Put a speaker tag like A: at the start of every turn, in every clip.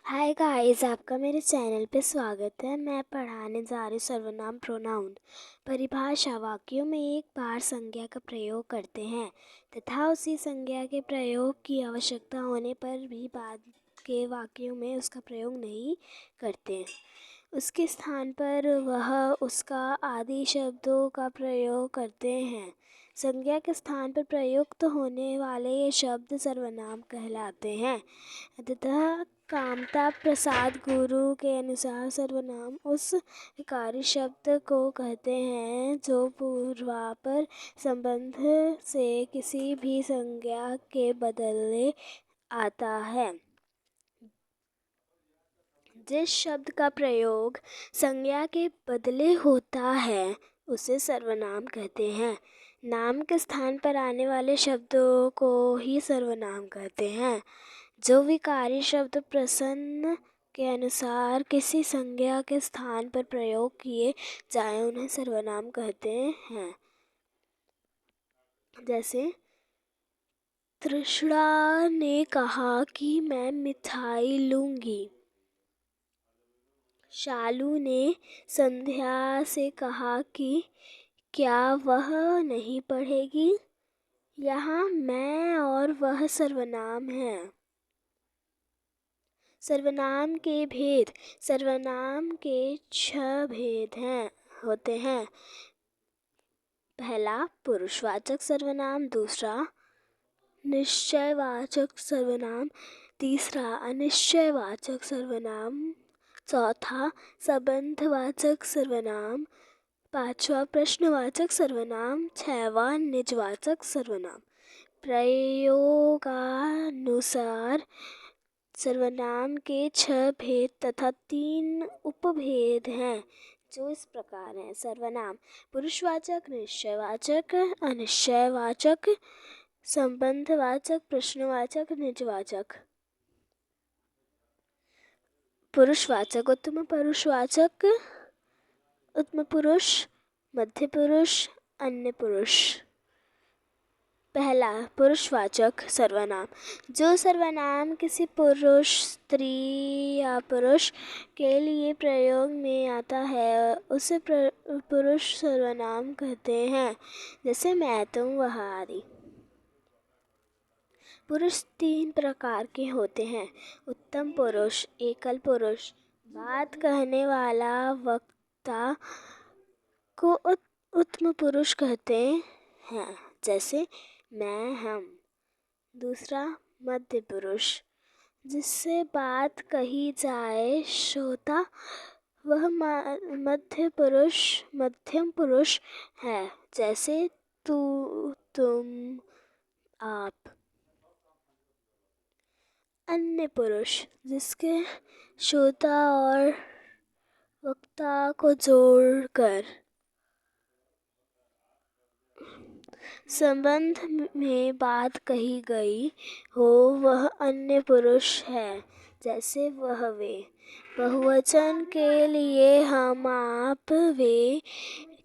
A: Hi guys, आपका मेरे channel पे स्वागत है। मैं पढ़ाने जा रही सर्वनाम प्रोनाउन। परिभाषा: वाक्यों में एक बार संज्ञा का प्रयोग करते हैं तथा उसी संज्ञा के प्रयोग की आवश्यकता होने पर भी बाद के वाक्यों में उसका प्रयोग नहीं करते। उसके स्थान पर वह उसका आदि शब्दों का प्रयोग करते हैं। संज्ञा के स्थान पर प्रयुक्त होने वाले ये शब्द सर्वनाम कहलाते हैं। तथा कामता प्रसाद गुरु के अनुसार सर्वनाम उस विकारी शब्द को कहते हैं जो पूर्वापर संबंध से किसी भी संज्ञा के बदले आता है। जिस शब्द का प्रयोग संज्ञा के बदले होता है उसे सर्वनाम कहते हैं। नाम के स्थान पर आने वाले शब्दों को ही सर्वनाम कहते हैं। जो विकारी शब्द प्रसन्न के अनुसार किसी संज्ञा के स्थान पर प्रयोग किए जाए उन्हें सर्वनाम कहते हैं। जैसे तृष्णा ने कहा कि मैं मिठाई लूंगी। शालू ने संध्या से कहा कि क्या वह नहीं पढ़ेगी। यहाँ मैं और वह सर्वनाम है। सर्वनाम के भेद: सर्वनाम के 6 भेद होते हैं। पहला पुरुषवाचक सर्वनाम, दूसरा निश्चयवाचक सर्वनाम, तीसरा अनिश्चयवाचक सर्वनाम, चौथा संबंधवाचक सर्वनाम, पांचवा प्रश्नवाचक सर्वनाम, छठवां निजवाचक सर्वनाम। प्रयोगानुसार सर्वनाम के 6 भेद तथा 3 उपभेद हैं जो इस प्रकार हैं। सर्वनाम पुरुषवाचक, निश्चयवाचक, अनिश्चयवाचक, संबंधवाचक, प्रश्नवाचक, निजवाचक। पुरुषवाचक: उत्तम पुरुषवाचक, उत्तम पुरुष, मध्य पुरुष, अन्य पुरुष। पहला पुरुषवाचक सर्वनाम: जो सर्वनाम किसी पुरुष, स्त्री या पुरुष के लिए प्रयोग में आता है उसे पुरुष सर्वनाम कहते हैं। जैसे मैं, तुम, वह आदि। पुरुष 3 प्रकार के होते हैं। उत्तम पुरुष, एकल पुरुष, बात कहने वाला वक्ता को उत्तम पुरुष कहते हैं। जैसे मैं, हम। दूसरा मध्य पुरुष, जिससे बात कही जाए, श्रोता, वह मध्य पुरुष, मध्यम पुरुष है। जैसे तू, तुम, आप। अन्य पुरुष, जिसके श्रोता और वक्ता को जोड़कर संबंध में बात कही गई हो, वह अन्य पुरुष है। जैसे वह, वे। बहुवचन के लिए हम, आप, वे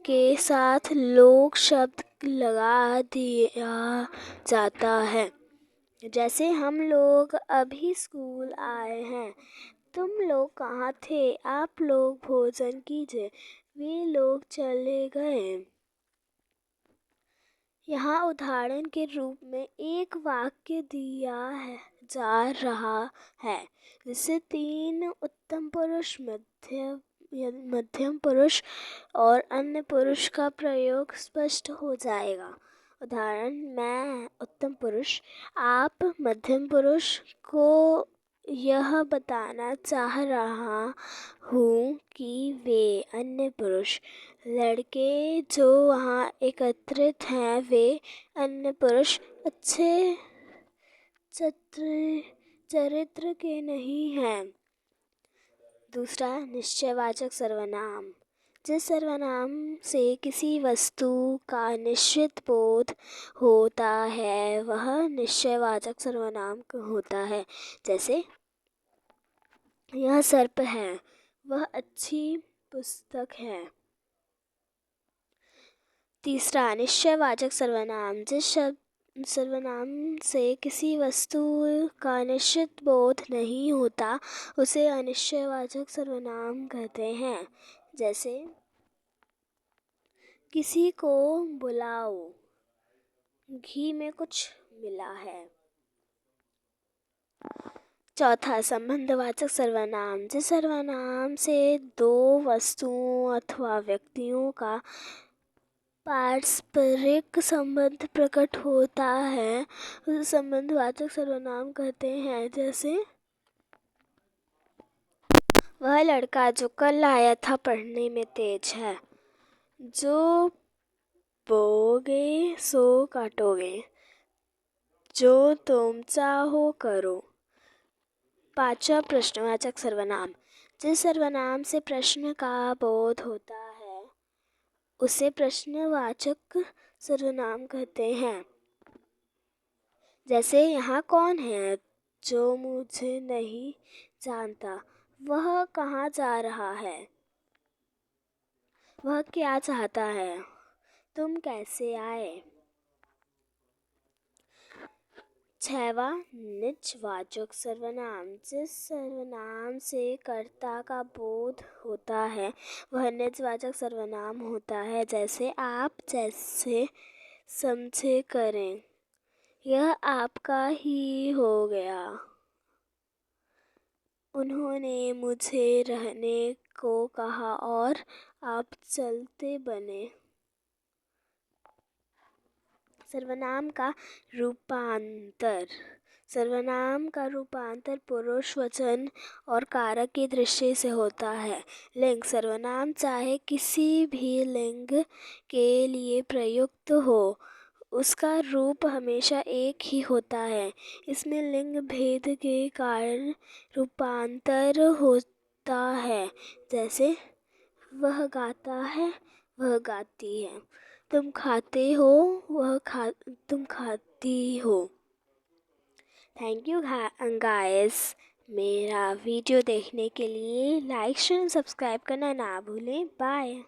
A: के साथ लोग शब्द लगा दिया जाता है। जैसे हम लोग अभी स्कूल आए हैं। तुम लोग कहाँ थे? आप लोग भोजन कीजिए। वे लोग चले गए। यहाँ उदाहरण के रूप में एक वाक्य दिया जा रहा है जिससे 3 उत्तम पुरुष, मध्यम पुरुष और अन्य पुरुष का प्रयोग स्पष्ट हो जाएगा। उदाहरण: मैं उत्तम पुरुष, आप मध्यम पुरुष को यह बताना चाह रहा हूँ कि वे अन्य पुरुष। लड़के जो वहाँ एकत्रित हैं वे अन्य पुरुष अच्छे चरित्र के नहीं हैं। दूसरा निश्चयवाचक सर्वनाम: जिस सर्वनाम से किसी वस्तु का निश्चित बोध होता है वह निश्चयवाचक सर्वनाम होता है। जैसे यह सर्प है, वह अच्छी पुस्तक है। तीसरा निश्चयवाचक सर्वनाम: जिस शब्द सर्वनाम से किसी वस्तु का निश्चित बोध नहीं होता, उसे अनिश्चयवाचक सर्वनाम कहते हैं। जैसे किसी को बुलाओ, घी में कुछ मिला है। चौथा, संबंधवाचक सर्वनाम। जिस सर्वनाम से दो वस्तुओं अथवा व्यक्तियों का पारस्परिक संबंध प्रकट होता है उसे संबंधवाचक सर्वनाम कहते हैं। जैसे वह लड़का जो कल आया था पढ़ने में तेज है। जो बोगे सो काटोगे, जो तुम चाहो करो। पांचवा, प्रश्नवाचक सर्वनाम। जिस सर्वनाम से प्रश्न का बोध होता है उसे प्रश्नवाचक सर्वनाम कहते हैं। जैसे यहाँ कौन है जो मुझे नहीं जानता, वह कहाँ जा रहा है, वह क्या चाहता है, तुम कैसे आए। छठवां, निजवाचक सर्वनाम। जिस सर्वनाम से कर्ता का बोध होता है वह निजवाचक सर्वनाम होता है। जैसे आप जैसे समझे करें, यह आपका ही हो गया, उन्होंने मुझे रहने को कहा और आप चलते बने। सर्वनाम का रूपांतर। सर्वनाम का रूपांतर पुरुष वचन और कारक की दृष्टि से होता है। लिंग। सर्वनाम चाहे किसी भी लिंग के लिए प्रयुक्त हो, उसका रूप हमेशा एक ही होता है। इसमें लिंग भेद के कारण रूपांतर होता है। जैसे वह गाता है, वह गाती है। तुम खाते हो, तुम खाती हो। थैंक यू गाइस, मेरा वीडियो देखने के लिए। लाइक शेयर सब्सक्राइब करना ना भूलें। बाय।